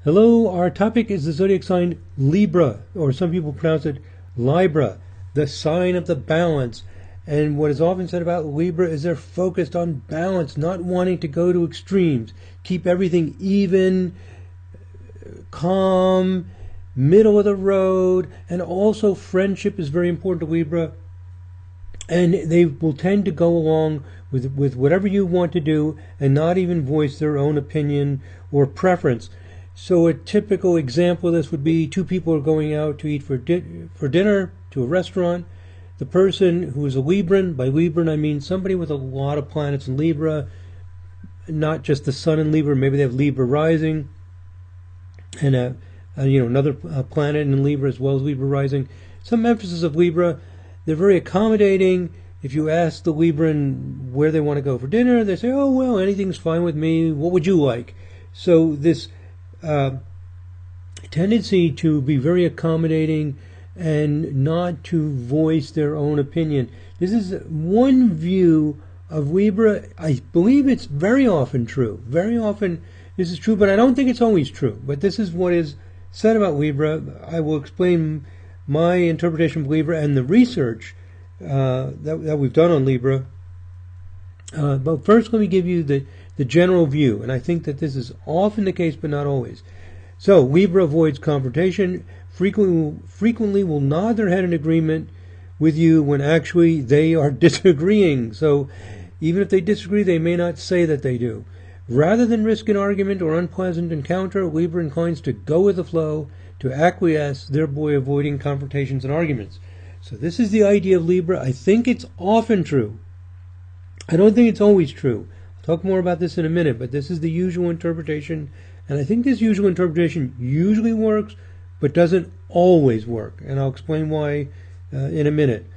Hello, our topic is the zodiac sign Libra, or some people pronounce it Libra, the sign of the balance. And what is often said about Libra is they're focused on balance, not wanting to go to extremes. Keep everything even, calm, middle of the road, and also friendship is very important to Libra. And they will tend to go along with whatever you want to do and not even voice their own opinion or preference. So a typical example of this would be two people are going out to eat for dinner to a restaurant. The person who is a Libran, by Libran I mean somebody with a lot of planets in Libra, not just the sun in Libra, maybe they have Libra rising, and another planet in Libra as well as Libra rising. Some emphasis of Libra. They're very accommodating. If you ask the Libran where they want to go for dinner, they say, oh, well, anything's fine with me. What would you like? So this tendency to be very accommodating and not to voice their own opinion. This is one view of Libra. I believe it's very often true. Very often this is true, but I don't think it's always true. But this is what is said about Libra. I will explain my interpretation of Libra and the research that we've done on Libra. But first, let me give you the general view, and I think that this is often the case, but not always. So, Libra avoids confrontation, frequently will nod their head in agreement with you when actually they are disagreeing. So, even if they disagree, they may not say that they do. Rather than risk an argument or unpleasant encounter, Libra inclines to go with the flow, to acquiesce, thereby avoiding confrontations and arguments. So this is the idea of Libra. I think it's often true. I don't think it's always true. I'll talk more about this in a minute, but this is the usual interpretation. And I think this usual interpretation usually works, but doesn't always work. And I'll explain why in a minute.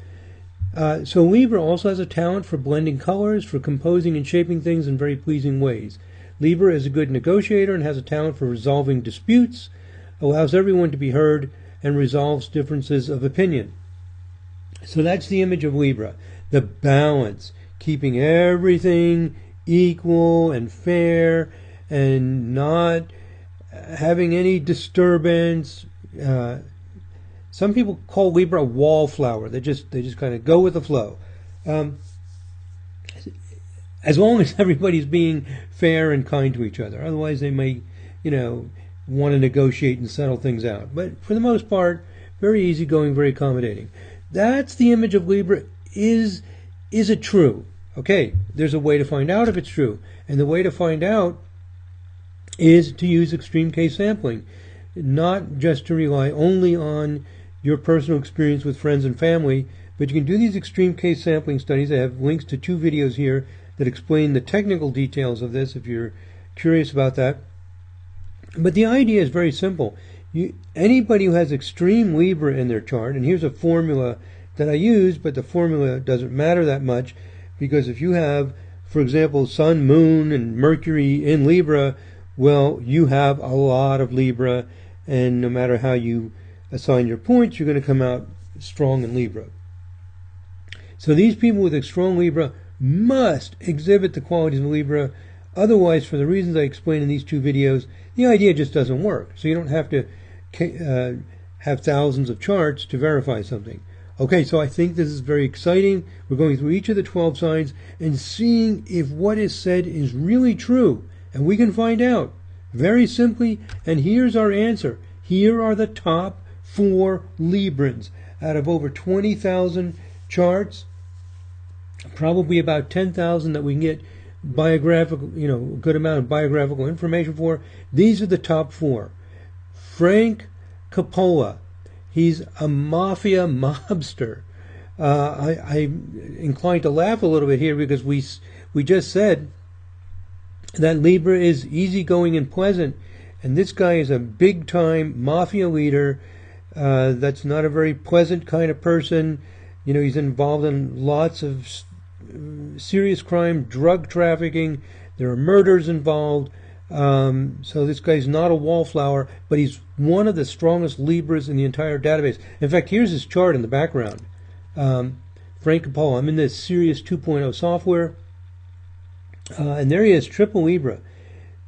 So Libra also has a talent for blending colors, for composing and shaping things in very pleasing ways. Libra is a good negotiator and has a talent for resolving disputes, allows everyone to be heard, and resolves differences of opinion. So that's the image of Libra. The balance, keeping everything equal and fair and not having any disturbance. Some people call Libra a wallflower. They just kind of go with the flow. As long as everybody's being fair and kind to each other. Otherwise they may, want to negotiate and settle things out. But for the most part, very easygoing, very accommodating. That's the image of Libra. Is it true? Okay, there's a way to find out if it's true. And the way to find out is to use extreme case sampling. Not just to rely only on your personal experience with friends and family, but you can do these extreme case sampling studies. I have links to 2 videos here that explain the technical details of this if you're curious about that. But the idea is very simple. Anybody who has extreme Libra in their chart, and here's a formula that I use, but the formula doesn't matter that much, because if you have, for example, Sun, Moon, and Mercury in Libra, well, you have a lot of Libra, and no matter how you assign your points, you're going to come out strong in Libra. So these people with a strong Libra must exhibit the qualities of Libra. Otherwise, for the reasons I explained in these 2 videos, the idea just doesn't work. So you don't have to have thousands of charts to verify something. Okay, so I think this is very exciting. We're going through each of the 12 signs and seeing if what is said is really true. And we can find out very simply. And here's our answer. Here are the top 4 Librans out of over 20,000 charts. Probably about 10,000 that we can get biographical, a good amount of biographical information for. These are the top 4. Frank Coppola. He's a Mafia mobster. I'm inclined to laugh a little bit here because we just said that Libra is easygoing and pleasant, and this guy is a big-time Mafia leader. That's not a very pleasant kind of person. He's involved in lots of serious crime, drug trafficking. There are murders involved. So this guy's not a wallflower, but he's one of the strongest Libras in the entire database. In fact, here's his chart in the background. Frank Coppola. I'm in this Sirius 2.0 software. And there he is, triple Libra.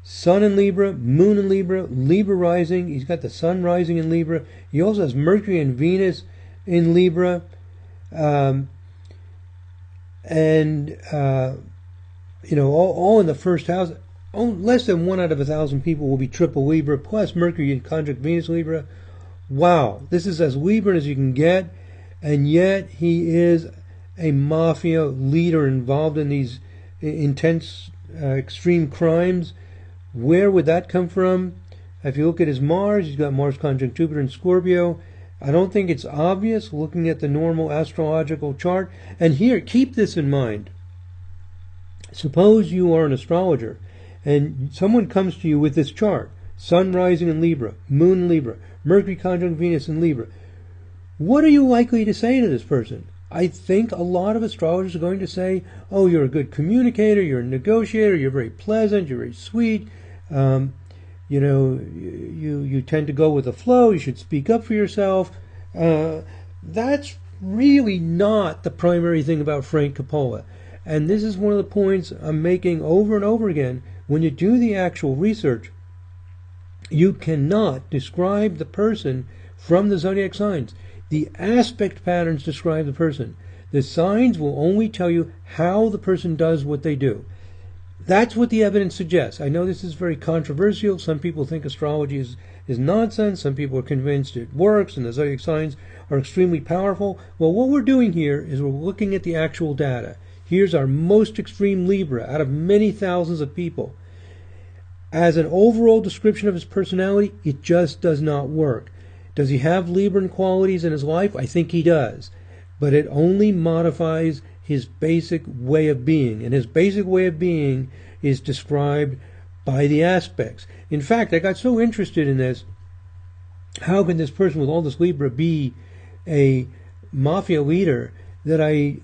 Sun in Libra, Moon in Libra, Libra rising. He's got the Sun rising in Libra. He also has Mercury and Venus in Libra. All in the first house. Less than 1 out of 1,000 people will be triple Libra, plus Mercury in conjunct Venus Libra. Wow, this is as Libran as you can get, and yet he is a mafia leader involved in these intense, extreme crimes. Where would that come from? If you look at his Mars, he's got Mars conjunct Jupiter in Scorpio. I don't think it's obvious looking at the normal astrological chart. And here, keep this in mind. Suppose you are an astrologer and someone comes to you with this chart. Sun rising in Libra, Moon in Libra, Mercury conjunct Venus in Libra. What are you likely to say to this person? I think a lot of astrologers are going to say, oh, you're a good communicator, you're a negotiator, you're very pleasant, you're very sweet, you tend to go with the flow, you should speak up for yourself. That's really not the primary thing about Frank Coppola. And this is one of the points I'm making over and over again. When you do the actual research, you cannot describe the person from the zodiac signs. The aspect patterns describe the person. The signs will only tell you how the person does what they do. That's what the evidence suggests. I know this is very controversial. Some people think astrology is nonsense. Some people are convinced it works and the zodiac signs are extremely powerful. Well, what we're doing here is we're looking at the actual data. Here's our most extreme Libra out of many thousands of people. As an overall description of his personality, it just does not work. Does he have Libran qualities in his life? I think he does. But it only modifies his basic way of being. And his basic way of being is described by the aspects. In fact, I got so interested in this. How can this person with all this Libra be a mafia leader that I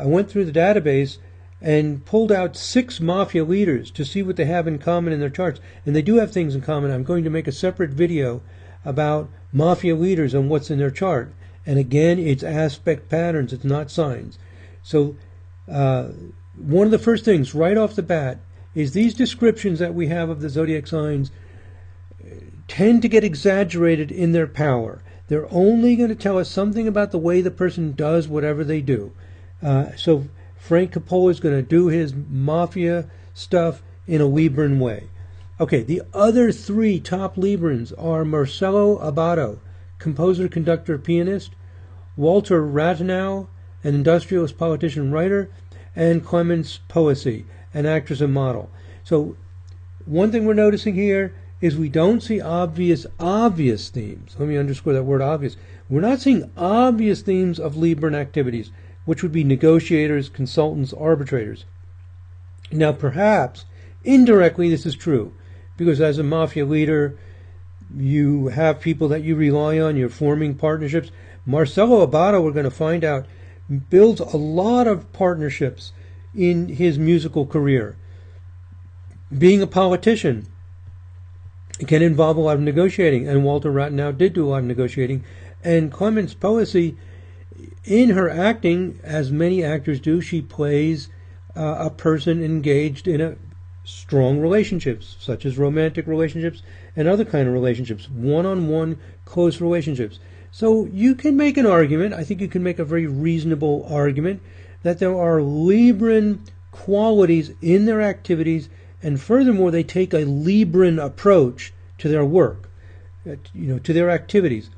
went through the database and pulled out 6 mafia leaders to see what they have in common in their charts. And they do have things in common. I'm going to make a separate video about mafia leaders and what's in their chart. And again, it's aspect patterns, it's not signs. So one of the first things right off the bat is these descriptions that we have of the zodiac signs tend to get exaggerated in their power. They're only going to tell us something about the way the person does whatever they do. So Frank Coppola is going to do his mafia stuff in a Libran way. Okay, the other 3 top Librans are Mercello Abaddo, composer, conductor, pianist, Walther Rathenau, an industrialist, politician, writer, and Clemence Poesy, an actress and model. So one thing we're noticing here is we don't see obvious themes. Let me underscore that word obvious. We're not seeing obvious themes of Libran activities, which would be negotiators, consultants, arbitrators. Now, perhaps, indirectly, this is true, because as a mafia leader, you have people that you rely on, you're forming partnerships. Mercello Abaddo, we're going to find out, builds a lot of partnerships in his musical career. Being a politician can involve a lot of negotiating, and Walther Rathenau did do a lot of negotiating. And Clemence Poesy, in her acting, as many actors do, she plays a person engaged in strong relationships, such as romantic relationships and other kind of relationships, one-on-one close relationships. So you can make an argument, I think you can make a very reasonable argument, that there are Libran qualities in their activities, and furthermore, they take a Libran approach to their work, to their activities.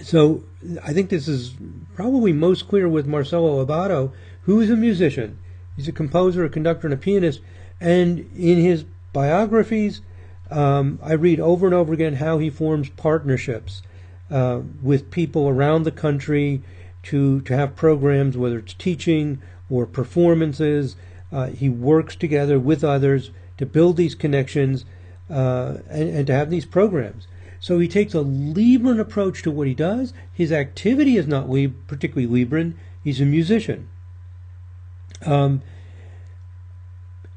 So I think this is probably most clear with Mercello Abaddo, who is a musician. He's a composer, a conductor, and a pianist. And in his biographies, I read over and over again how he forms partnerships with people around the country to have programs, whether it's teaching or performances. He works together with others to build these connections and to have these programs. So he takes a Libran approach to what he does. His activity is not particularly Libran. He's a musician.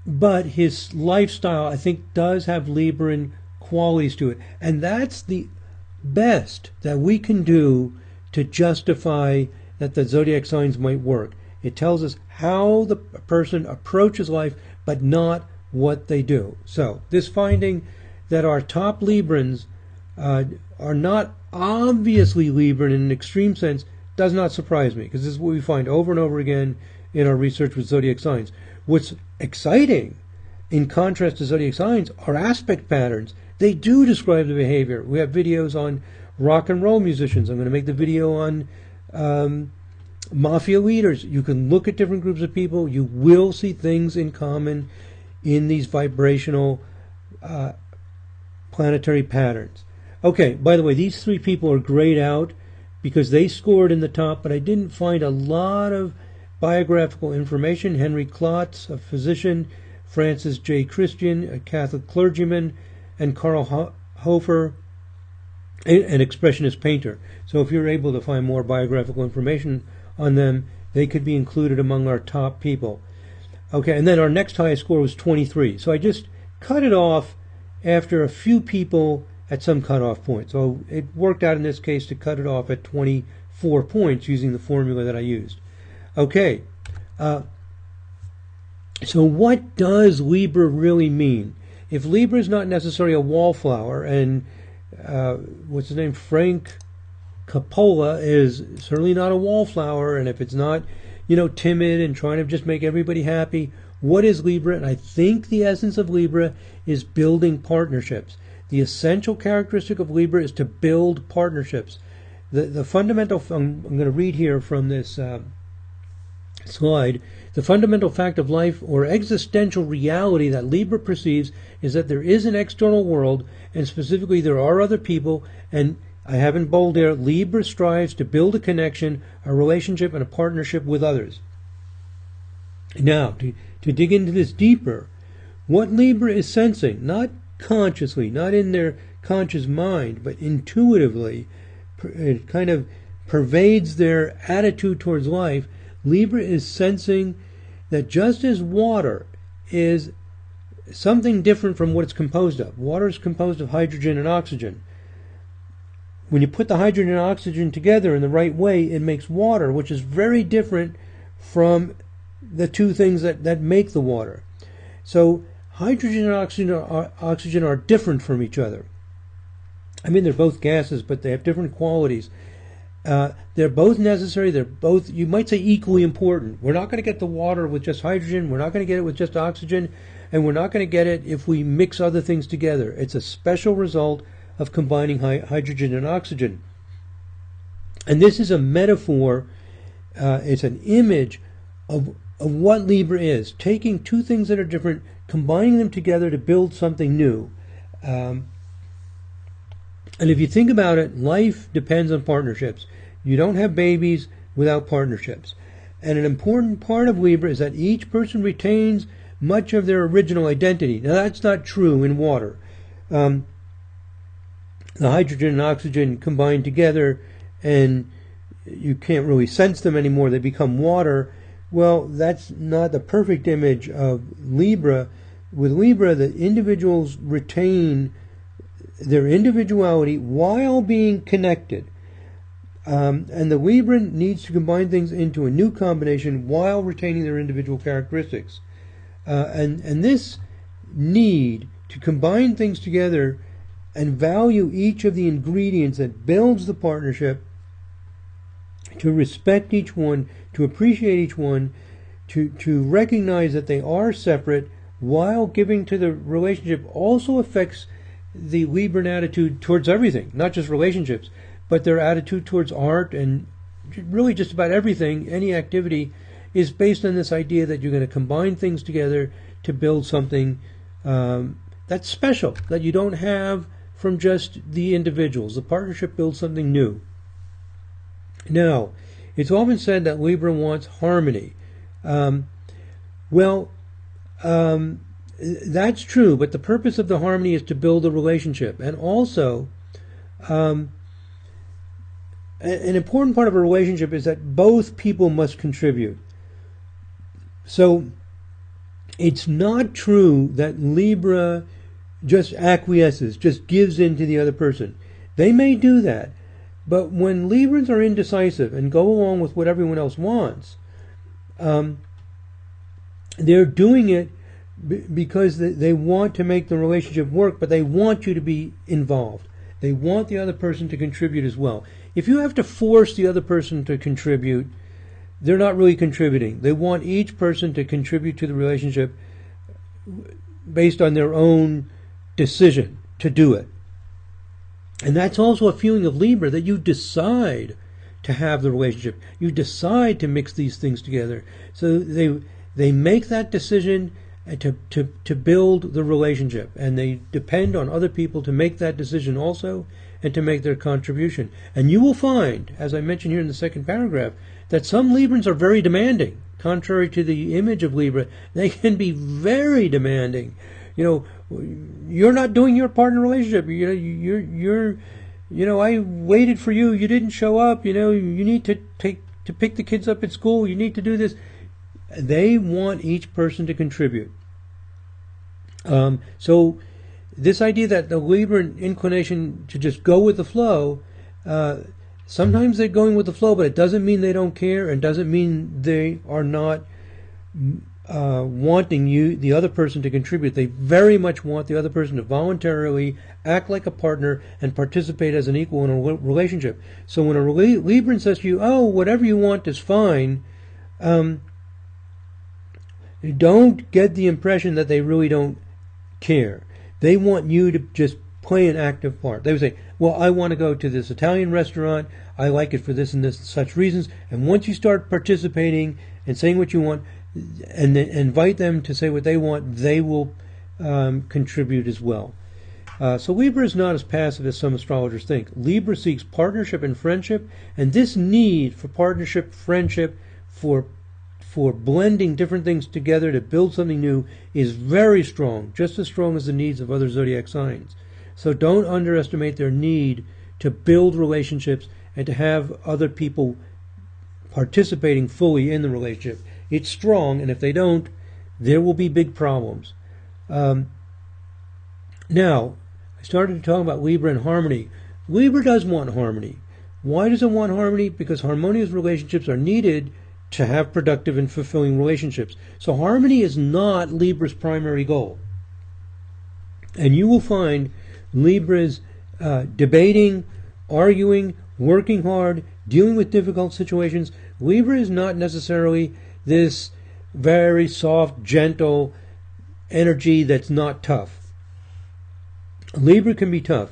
But his lifestyle, I think, does have Libran qualities to it. And that's the best that we can do to justify that the zodiac signs might work. It tells us how the person approaches life, but not what they do. So this finding that our top Librans are not obviously Libran in an extreme sense does not surprise me, because this is what we find over and over again in our research with zodiac signs. What's exciting, in contrast to zodiac signs, are aspect patterns. They do describe the behavior. We have videos on rock and roll musicians. I'm going to make the video on Mafia leaders. You can look at different groups of people. You will see things in common in these vibrational planetary patterns. Okay, by the way, these three people are grayed out because they scored in the top, but I didn't find a lot of biographical information. Henry Klotz, a physician, Francis J. Christian, a Catholic clergyman, and Karl Hofer, an expressionist painter. So if you're able to find more biographical information on them, they could be included among our top people. Okay, and then our next highest score was 23. So I just cut it off after a few people at some cutoff point. So it worked out in this case to cut it off at 24 points using the formula that I used. Okay, so what does Libra really mean? If Libra is not necessarily a wallflower, and what's his name, Frank Coppola, is certainly not a wallflower, and if it's not, timid and trying to just make everybody happy, what is Libra? And I think the essence of Libra is building partnerships. The essential characteristic of Libra is to build partnerships. The fundamental, I'm going to read here from this slide, the fundamental fact of life or existential reality that Libra perceives is that there is an external world, and specifically there are other people, and I have in bold there, Libra strives to build a connection, a relationship, and a partnership with others. Now, to dig into this deeper, what Libra is sensing, not consciously, not in their conscious mind, but intuitively, it kind of pervades their attitude towards life. Libra is sensing that just as water is something different from what it's composed of. Water is composed of hydrogen and oxygen. When you put the hydrogen and oxygen together in the right way, it makes water, which is very different from the two things that make the water. So hydrogen and oxygen are different from each other. I mean, they're both gases, but they have different qualities. They're both necessary. They're both, you might say, equally important. We're not going to get the water with just hydrogen. We're not going to get it with just oxygen. And we're not going to get it if we mix other things together. It's a special result of combining hydrogen and oxygen. And this is a metaphor. It's an image of what Libra is. Taking two things that are different, combining them together to build something new. And if you think about it, life depends on partnerships. You don't have babies without partnerships. And an important part of Libra is that each person retains much of their original identity. Now, that's not true in water. The hydrogen and oxygen combine together, and you can't really sense them anymore. They become water. Well, that's not the perfect image of Libra. With Libra, the individuals retain their individuality while being connected. And the Libran needs to combine things into a new combination while retaining their individual characteristics. And this need to combine things together and value each of the ingredients that builds the partnership, to respect each one, to appreciate each one, to recognize that they are separate while giving to the relationship, also affects the Libran attitude towards everything, not just relationships, but their attitude towards art and really just about everything. Any activity is based on this idea that you're going to combine things together to build something that's special, that you don't have from just the individuals. The partnership builds something new. Now, it's often said that Libra wants harmony. That's true, but the purpose of the harmony is to build a relationship. And also, an important part of a relationship is that both people must contribute. So, it's not true that Libra just acquiesces, just gives in to the other person. They may do that, but when Librans are indecisive and go along with what everyone else wants, they're doing it because they want to make the relationship work, but they want you to be involved. They want the other person to contribute as well. If you have to force the other person to contribute, they're not really contributing. They want each person to contribute to the relationship based on their own decision to do it. And that's also a feeling of Libra, that you decide to have the relationship. You decide to mix these things together. So they make that decision to build the relationship, and they depend on other people to make that decision also and to make their contribution. And you will find, as I mentioned here in the second paragraph, that some Librans are very demanding. Contrary to the image of Libra, they can be very demanding. You're not doing your part in a relationship. I waited for you. You didn't show up. You need to pick the kids up at school. You need to do this. They want each person to contribute. So this idea that the Libran inclination to just go with the flow, sometimes they're going with the flow, but it doesn't mean they don't care, and doesn't mean they are not wanting the other person to contribute. They very much want the other person to voluntarily act like a partner and participate as an equal in a relationship. So when a Libran says to you, "Oh, whatever you want is fine," you don't get the impression that they really don't care. They want you to just play an active part. They would say, "Well, I want to go to this Italian restaurant. I like it for this and this such reasons." And once you start participating and saying what you want, and then invite them to say what they want, they will contribute as well. So Libra is not as passive as some astrologers think. Libra seeks partnership and friendship, and this need for partnership, friendship, for blending different things together to build something new is very strong, just as strong as the needs of other zodiac signs. So don't underestimate their need to build relationships and to have other people participating fully in the relationship. It's strong, and if they don't, there will be big problems. Now, I started to talk about Libra and harmony. Libra does want harmony. Why does it want harmony? Because harmonious relationships are needed to have productive and fulfilling relationships. So harmony is not Libra's primary goal. And you will find Libras debating, arguing, working hard, dealing with difficult situations. Libra is not necessarily this very soft, gentle energy that's not tough. Libra can be tough.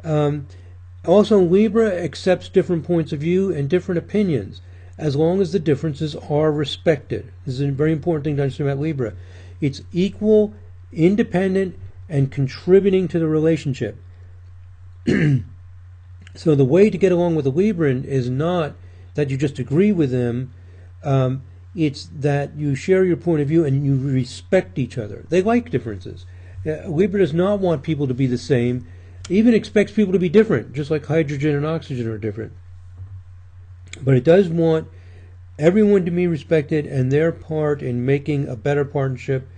Also, Libra accepts different points of view and different opinions, as long as the differences are respected. This is a very important thing to understand about Libra. It's equal, independent, and contributing to the relationship. So the way to get along with a Libran is not that you just agree with them. It's that you share your point of view and you respect each other. They like differences. Libra does not want people to be the same, even expects people to be different, just like hydrogen and oxygen are different. But it does want everyone to be respected and their part in making a better partnership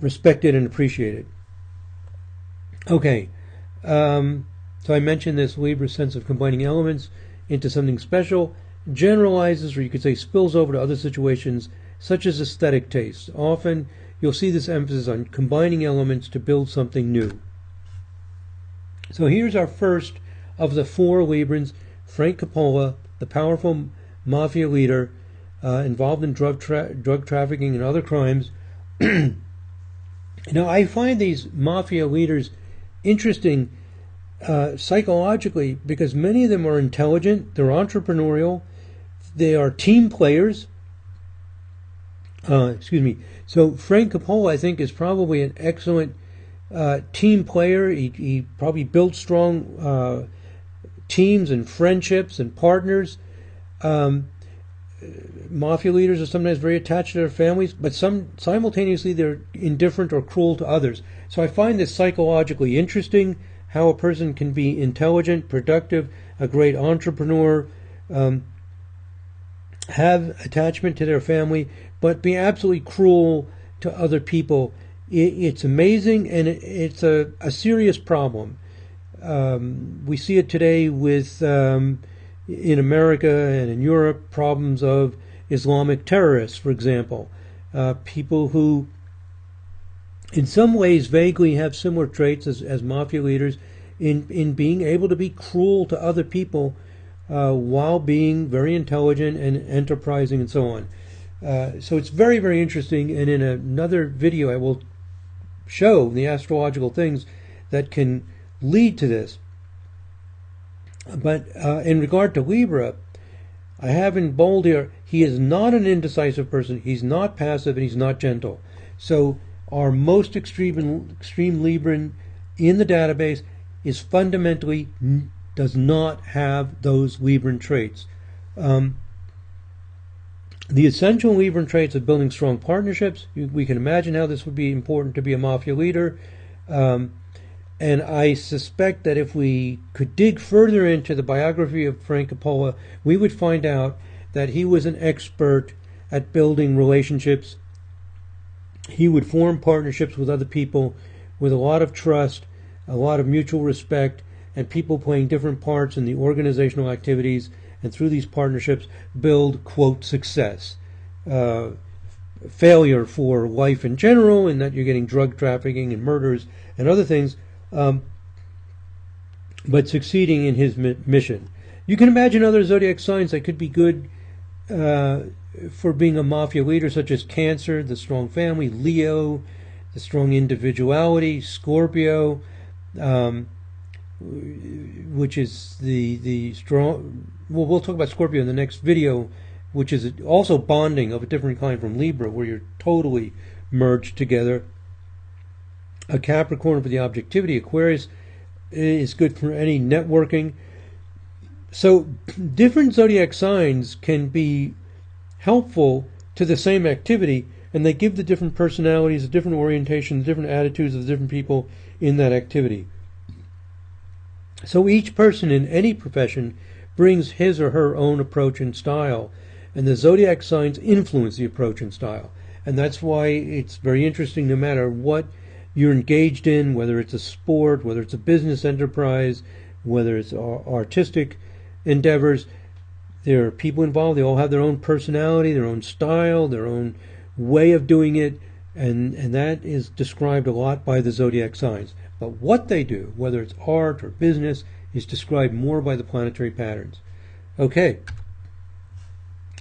respected and appreciated. Okay, so I mentioned this Libra sense of combining elements into something special, generalizes, or you could say spills over to other situations, such as aesthetic taste. Often you'll see this emphasis on combining elements to build something new. So here's our first of the four Librans, Frank Coppola, the powerful Mafia leader involved in drug trafficking and other crimes. Now, I find these Mafia leaders interesting psychologically because many of them are intelligent, they're entrepreneurial, they are team players. So Frank Coppola, I think, is probably an excellent team player. He probably built strong teams and friendships and partners. Mafia leaders are sometimes very attached to their families, but simultaneously they're indifferent or cruel to others. So I find this psychologically interesting, how a person can be intelligent, productive, a great entrepreneur, have attachment to their family, but be absolutely cruel to other people. It's amazing, and it's a serious problem. We see it today with, in America and in Europe, problems of Islamic terrorists, for example. people who in some ways vaguely have similar traits as mafia leaders in being able to be cruel to other people while being very intelligent and enterprising and so on. So it's very, very interesting, and in another video I will show the astrological things that can lead to this. But in regard to Libra, I have in bold here, he is not an indecisive person, he's not passive, and he's not gentle. So our most extreme Libran in the database is fundamentally does not have those Libran traits. The essential Libran traits of building strong partnerships, we can imagine how this would be important to be a mafia leader. And I suspect that if we could dig further into the biography of Frank Coppola, we would find out that he was an expert at building relationships. He would form partnerships with other people with a lot of trust, a lot of mutual respect, and people playing different parts in the organizational activities, and through these partnerships build, quote, success. Failure for life in general, in that you're getting drug trafficking and murders and other things, but succeeding in his mission. You can imagine other zodiac signs that could be good for being a mafia leader, such as Cancer, the strong family, Leo, the strong individuality, Scorpio, which is the strong. Well, we'll talk about Scorpio in the next video, which is also bonding of a different kind from Libra, where you're totally merged together. A Capricorn for the objectivity. Aquarius is good for any networking. So different zodiac signs can be helpful to the same activity, and they give the different personalities, the different orientation, the different attitudes of the different people in that activity. So each person in any profession brings his or her own approach and style, and the zodiac signs influence the approach and style. And that's why it's very interesting, no matter what you're engaged in, whether it's a sport, whether it's a business enterprise, whether it's artistic endeavors, there are people involved. They all have their own personality, their own style, their own way of doing it, and that is described a lot by the zodiac signs. But what they do, whether it's art or business, is described more by the planetary patterns. Okay.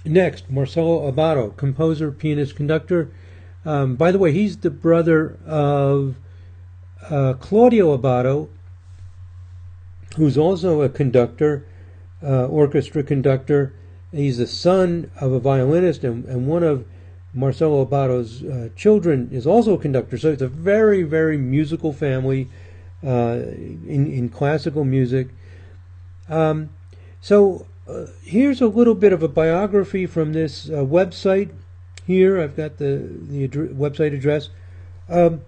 Next, Mercello Abaddo, composer, pianist, conductor. By the way, he's the brother of Claudio Abaddo, who's also a conductor, orchestra conductor. He's the son of a violinist, and one of Mercello Abaddo's children is also a conductor. So it's a very, very musical family in classical music. Here's a little bit of a biography from this website. Here I've got the website address. Mercello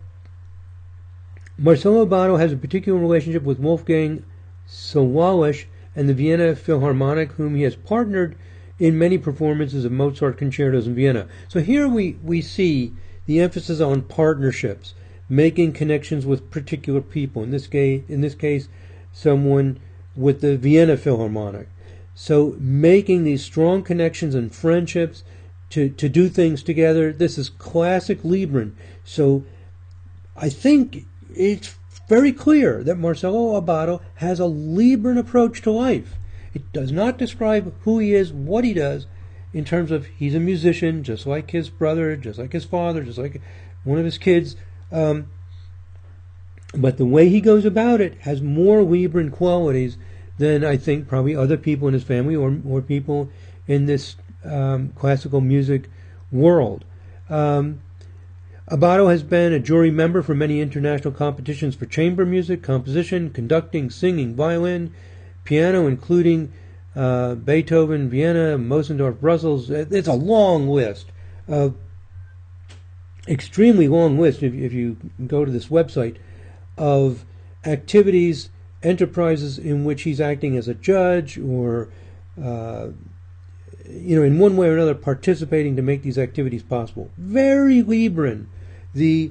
Abaddo has a particular relationship with Wolfgang Sawallisch and the Vienna Philharmonic, whom he has partnered in many performances of Mozart concertos in Vienna. So here we see the emphasis on partnerships, making connections with particular people. In this case, someone with the Vienna Philharmonic. So making these strong connections and friendships to do things together. This is classic Libran. So I think it's very clear that Mercello Abaddo has a Libran approach to life. It does not describe who he is, what he does, in terms of he's a musician, just like his brother, just like his father, just like one of his kids. But the way he goes about it has more Libran qualities than I think probably other people in his family or people in this classical music world. Abaddo has been a jury member for many international competitions for chamber music, composition, conducting, singing, violin, piano, including Beethoven, Vienna, Mosendorf, Brussels. It's a long list, extremely long list if you go to this website, of activities, enterprises in which he's acting as a judge or in one way or another participating to make these activities possible. Very Libran. The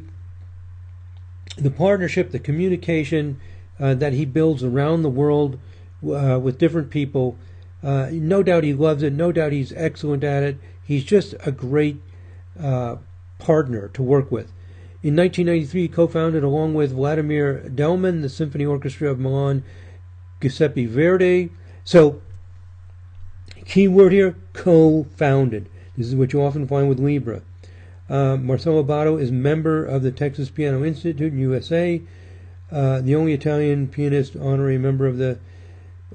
partnership, the communication that he builds around the world with different people. No doubt he loves it. No doubt he's excellent at it. He's just a great partner to work with. In 1993, he co-founded, along with Vladimir Delman, the Symphony Orchestra of Milan, Giuseppe Verdi. So, key word here, co-founded. This is what you often find with Libra. Mercello Abaddo is member of the Texas Piano Institute in USA, the only Italian pianist honorary member of the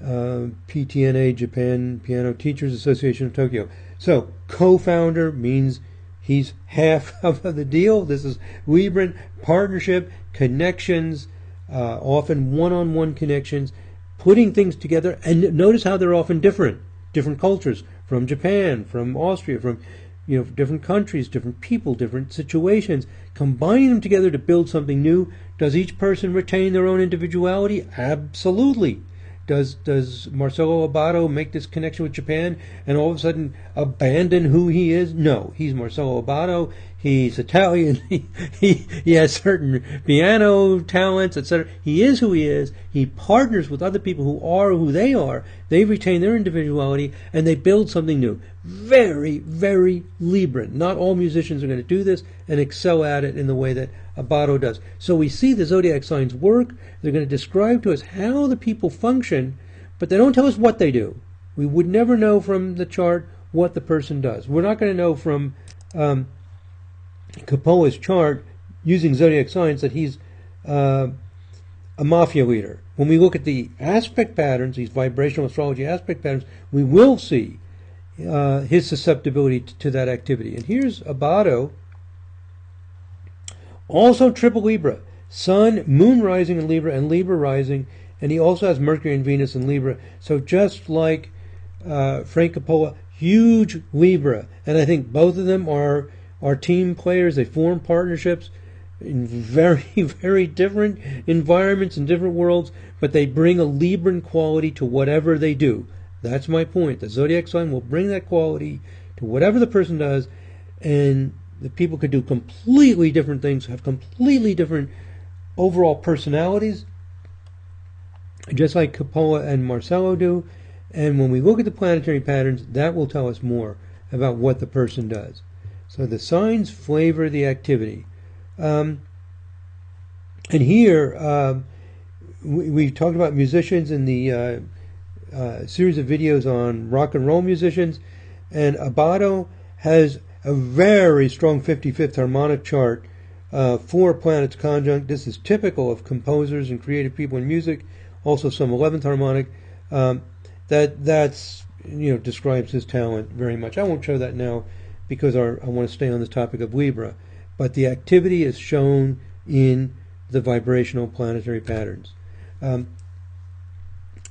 PTNA, Japan Piano Teachers Association of Tokyo. So, co-founder means he's half of the deal. This is Libran, partnership, connections, often one-on-one connections, putting things together. And notice how they're often different cultures, from Japan, from Austria, from different countries, different people, different situations, combining them together to build something new. Does each person retain their own individuality? Absolutely. Does Mercello Abaddo make this connection with Japan and all of a sudden abandon who he is? No, he's Mercello Abaddo. He's Italian. He has certain piano talents, etc. He is who he is. He partners with other people who are who they are. They retain their individuality and they build something new. Very, very Libran. Not all musicians are going to do this and excel at it in the way that Abaddo does. So we see the zodiac signs work. They're going to describe to us how the people function, but they don't tell us what they do. We would never know from the chart what the person does. We're not going to know from Coppola's chart using zodiac signs that he's a Mafia leader. When we look at the aspect patterns, these vibrational astrology aspect patterns, we will see his susceptibility to that activity. And here's Abaddo, also triple Libra, Sun, Moon rising in Libra, and Libra rising, and he also has Mercury and Venus in Libra. So just like Frank Coppola, huge Libra, and I think both of them are team players. They form partnerships in very, very different environments and different worlds, but they bring a Libran quality to whatever they do. That's my point. The zodiac sign will bring that quality to whatever the person does, and the people could do completely different things, have completely different overall personalities, just like Coppola and Mercello do. And when we look at the planetary patterns, that will tell us more about what the person does. So the signs flavor the activity. And here, we talked about musicians in the series of videos on rock and roll musicians, and Abaddo has a very strong 55th harmonic chart, 4 planets conjunct. This is typical of composers and creative people in music. Also some 11th harmonic. That's describes his talent very much. I won't show that now because I want to stay on this topic of Libra. But the activity is shown in the vibrational planetary patterns.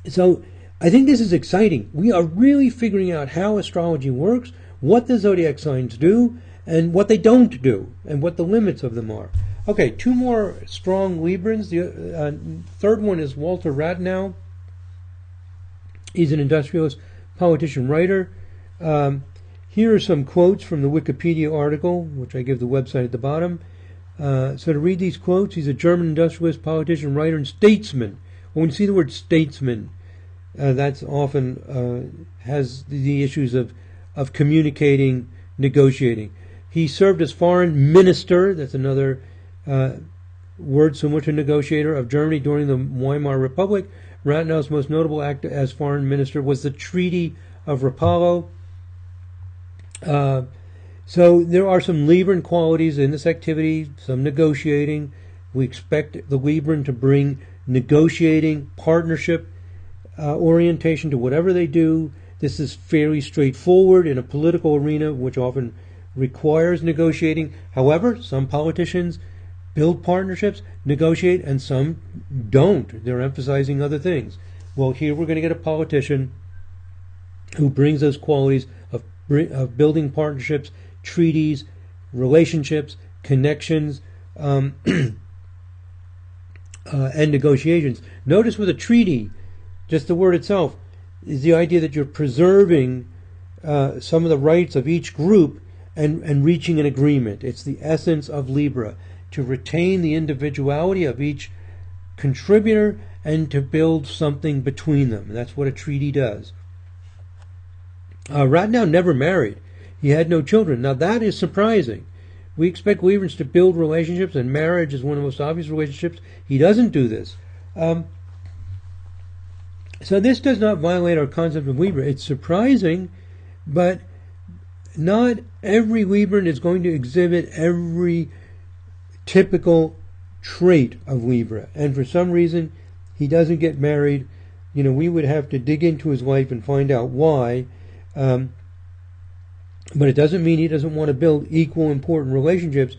So I think this is exciting. We are really figuring out how astrology works, what the zodiac signs do, and what they don't do, and what the limits of them are. Okay, 2 more strong Librans. The third one is Walther Rathenau. He's an industrialist, politician, writer. Here are some quotes from the Wikipedia article, which I give the website at the bottom. So to read these quotes, he's a German industrialist, politician, writer, and statesman. When you see the word statesman, that's often has the issues of communicating, negotiating. He served as foreign minister, that's another word similar to negotiator, of Germany during the Weimar Republic. Rathenau's most notable act as foreign minister was the Treaty of Rapallo. So there are some Libran qualities in this activity, some negotiating. We expect the Libran to bring negotiating, partnership, orientation to whatever they do. This is fairly straightforward in a political arena, which often requires negotiating. However, some politicians build partnerships, negotiate, and some don't. They're emphasizing other things. Well, here we're going to get a politician who brings those qualities of building partnerships, treaties, relationships, connections, and negotiations. Notice with a treaty, just the word itself is the idea that you're preserving some of the rights of each group and reaching an agreement. It's the essence of Libra, to retain the individuality of each contributor and to build something between them. That's what a treaty does. Rathenau never married. He had no children. Now that is surprising. We expect Librans to build relationships, and marriage is one of the most obvious relationships. He doesn't do this. So this does not violate our concept of Libra. It's surprising, but not every Libran is going to exhibit every typical trait of Libra. And for some reason, he doesn't get married. We would have to dig into his life and find out why. But it doesn't mean he doesn't want to build equal important relationships.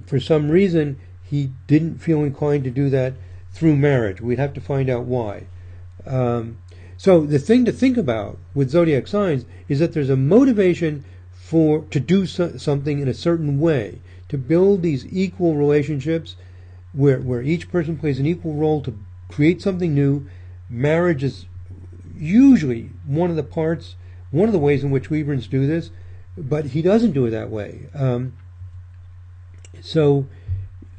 For some reason, he didn't feel inclined to do that through marriage. We'd have to find out why. So the thing to think about with zodiac signs is that there's a motivation to do something in a certain way, to build these equal relationships where each person plays an equal role to create something new. Marriage is usually one of the ways in which Librans do this, but he doesn't do it that way. So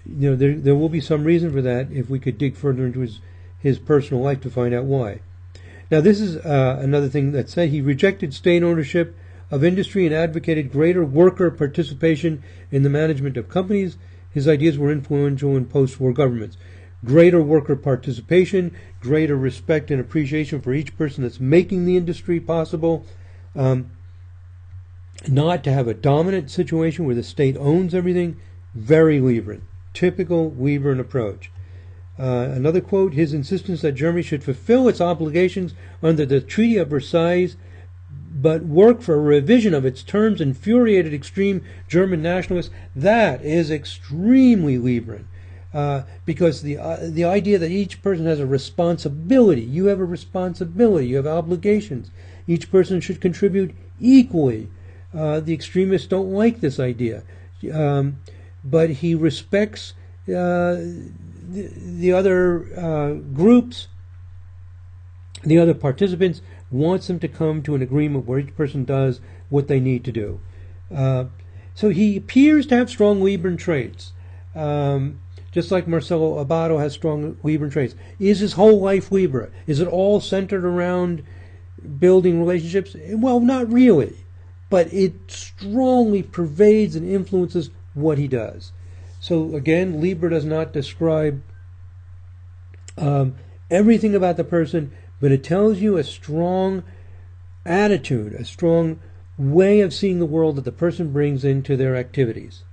there will be some reason for that if we could dig further into his personal life to find out why. Now, this is another thing that said he rejected state ownership of industry and advocated greater worker participation in the management of companies. His ideas were influential in post-war governments. Greater worker participation, greater respect and appreciation for each person that's making the industry possible. Not to have a dominant situation where the state owns everything. Very Libran. Typical Libran approach. Another quote, his insistence that Germany should fulfill its obligations under the Treaty of Versailles but work for a revision of its terms infuriated extreme German nationalists. That is extremely Libran. Because the idea that each person has a responsibility, you have a responsibility, you have obligations, each person should contribute equally. The extremists don't like this idea. But he respects the other groups, the other participants, wants them to come to an agreement where each person does what they need to do. So he appears to have strong Libran traits, just like Mercello Abaddo has strong Libran traits. Is his whole life Libra? Is it all centered around building relationships? Well, not really, but it strongly pervades and influences what he does. So again, Libra does not describe everything about the person, but it tells you a strong attitude, a strong way of seeing the world that the person brings into their activities.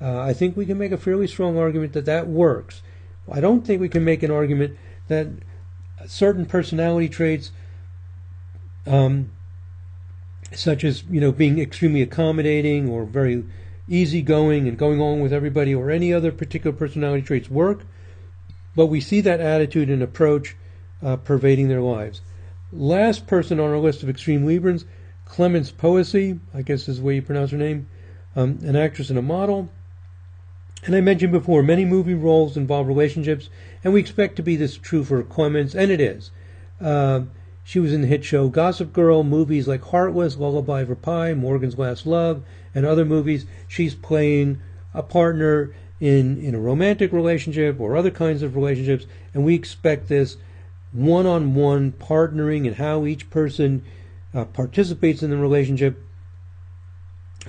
I think we can make a fairly strong argument that works. I don't think we can make an argument that certain personality traits, such as being extremely accommodating or very easygoing and going on with everybody, or any other particular personality traits work, but we see that attitude and approach pervading their lives. Last person on our list of extreme Librans, Clemence Poesy, I guess is the way you pronounce her name, an actress and a model. And I mentioned before, many movie roles involve relationships, and we expect to be this true for Clemence, and it is. She was in the hit show Gossip Girl, movies like Heartless, Lullaby for Pie, Morgan's Last Love, and other movies. She's playing a partner in a romantic relationship or other kinds of relationships, and we expect this one-on-one partnering and how each person participates in the relationship.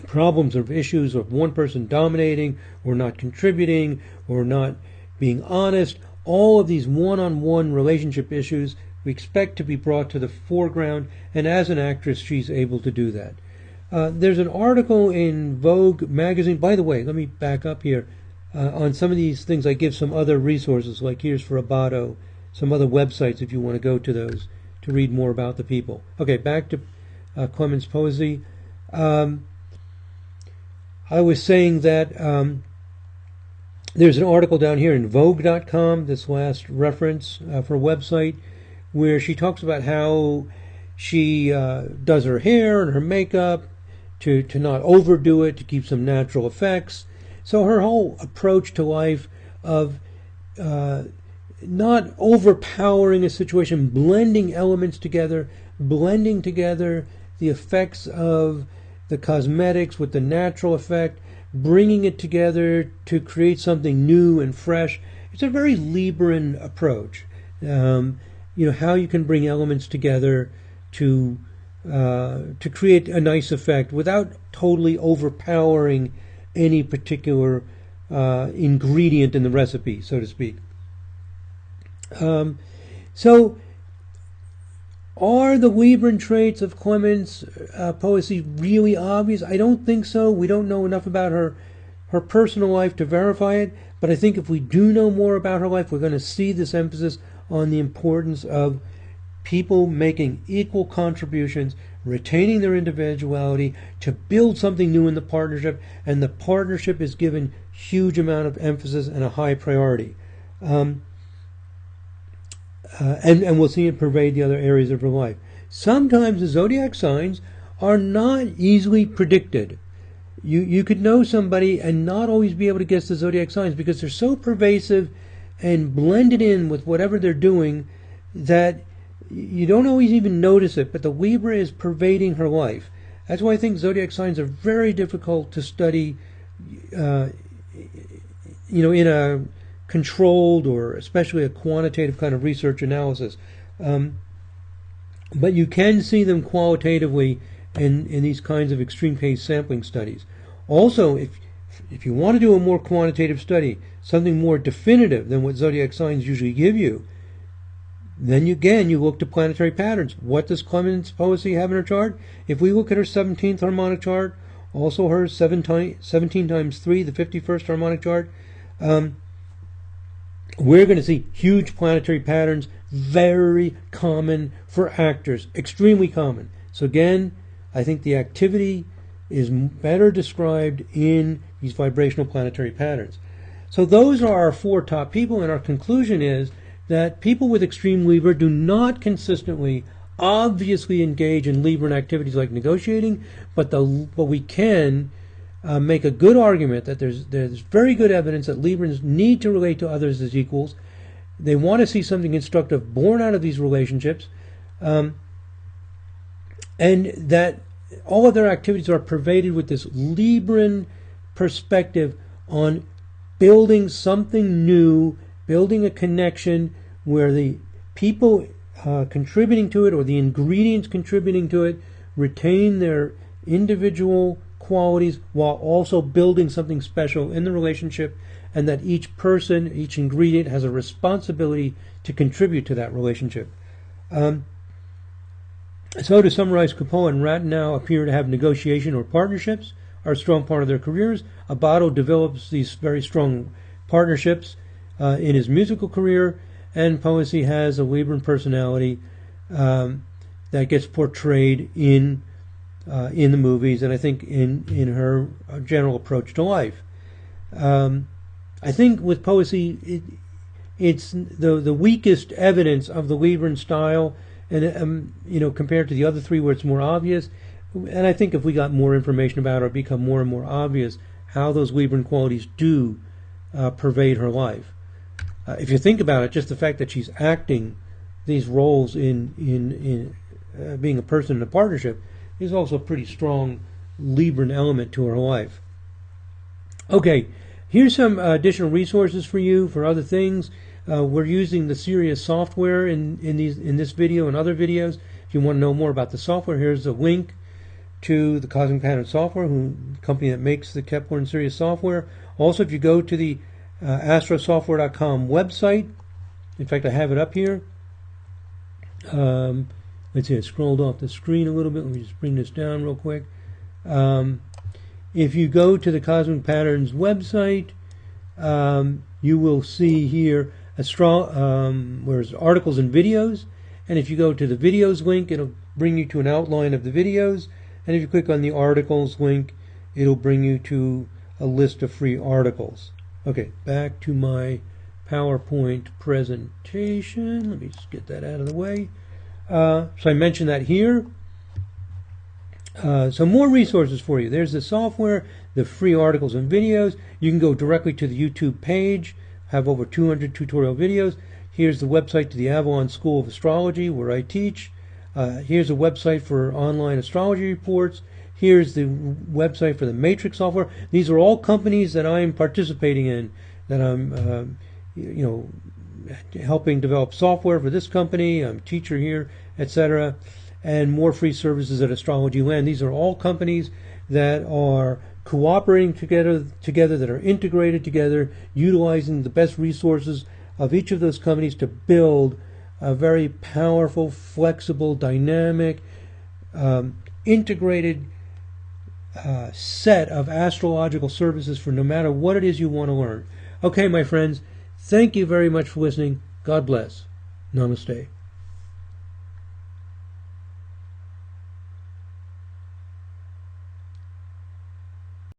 Problems or issues of one person dominating or not contributing or not being honest, all of these one-on-one relationship issues we expect to be brought to the foreground, and as an actress she's able to do that. There's an article in Vogue magazine, by the way, let me back up here, on some of these things. I give some other resources, like here's for Abaddo, some other websites if you want to go to those to read more about the people. Okay, back to Clemence Poesy. I was saying that there's an article down here in Vogue.com, this last reference for a website, where she talks about how she does her hair and her makeup to not overdo it, to keep some natural effects. So her whole approach to life of not overpowering a situation, blending elements together, blending together the effects of the cosmetics with the natural effect, bringing it together to create something new and fresh. It's a very Libran approach. How you can bring elements together to create a nice effect without totally overpowering any particular ingredient in the recipe, so to speak. So, are the Libran traits of Clemence Poesy really obvious? I don't think so. We don't know enough about her personal life to verify it, but I think if we do know more about her life, we're going to see this emphasis on the importance of people making equal contributions, retaining their individuality to build something new in the partnership, and the partnership is given huge amount of emphasis and a high priority. And we'll see it pervade the other areas of her life. Sometimes the zodiac signs are not easily predicted. You could know somebody and not always be able to guess the zodiac signs because they're so pervasive and blended in with whatever they're doing that you don't always even notice it, but the Libra is pervading her life. That's why I think zodiac signs are very difficult to study, in a controlled or especially a quantitative kind of research analysis. But you can see them qualitatively in these kinds of extreme case sampling studies. Also, if you want to do a more quantitative study, something more definitive than what zodiac signs usually give you, then you look to planetary patterns. What does Clemence Poesy have in her chart? If we look at her 17th harmonic chart, also her 17 times 3, the 51st harmonic chart, we're going to see huge planetary patterns, very common for actors, extremely common. So again, I think the activity is better described in these vibrational planetary patterns. So those are our 4 top people, and our conclusion is that people with extreme Libra do not consistently, obviously engage in Libran activities like negotiating, but we can make a good argument that there's very good evidence that Librans need to relate to others as equals. They want to see something constructive born out of these relationships, and that all of their activities are pervaded with this Libran perspective on building something new, building a connection where the people contributing to it or the ingredients contributing to it retain their individual qualities while also building something special in the relationship, and that each person, each ingredient has a responsibility to contribute to that relationship. So to summarize, Coppola and Rathenau appear to have negotiation or partnerships are a strong part of their careers. Abaddo develops these very strong partnerships in his musical career, and Poesy has a Libran personality that gets portrayed in the movies, and I think in her general approach to life. I think with Poesy, it's the weakest evidence of the Libran style, and compared to the other 3 where it's more obvious. And I think if we got more information about her, it become more and more obvious how those Libran qualities do pervade her life. If you think about it, just the fact that she's acting these roles in being a person in a partnership is also a pretty strong Libran element to her life. Okay, here's some additional resources for you for other things. We're using the Sirius software in this video and other videos. If you want to know more about the software, here's a link to the Cosmic Pattern software, the company that makes the Kepler and Sirius software. Also, if you go to the astrosoftware.com website, in fact, I have it up here. Let's see, I scrolled off the screen a little bit. Let me just bring this down real quick. If you go to the Cosmic Patterns website, you will see here where's articles and videos. And if you go to the videos link, it'll bring you to an outline of the videos. And if you click on the articles link, it'll bring you to a list of free articles. Okay, back to my PowerPoint presentation. Let me just get that out of the way. So I mentioned that here. So more resources for you. There's the software, the free articles and videos. You can go directly to the YouTube page, have over 200 tutorial videos. Here's the website to the Avalon School of Astrology, where I teach. Here's a website for online astrology reports. Here's the website for the Matrix software. These are all companies that I'm participating in, that I'm helping develop software for this company. I'm a teacher here, etc. And more free services at Astrology Land. These are all companies that are cooperating together, that are integrated together, utilizing the best resources of each of those companies to build a very powerful, flexible, dynamic, integrated set of astrological services for no matter what it is you want to learn. Okay, my friends, thank you very much for listening. God bless. Namaste.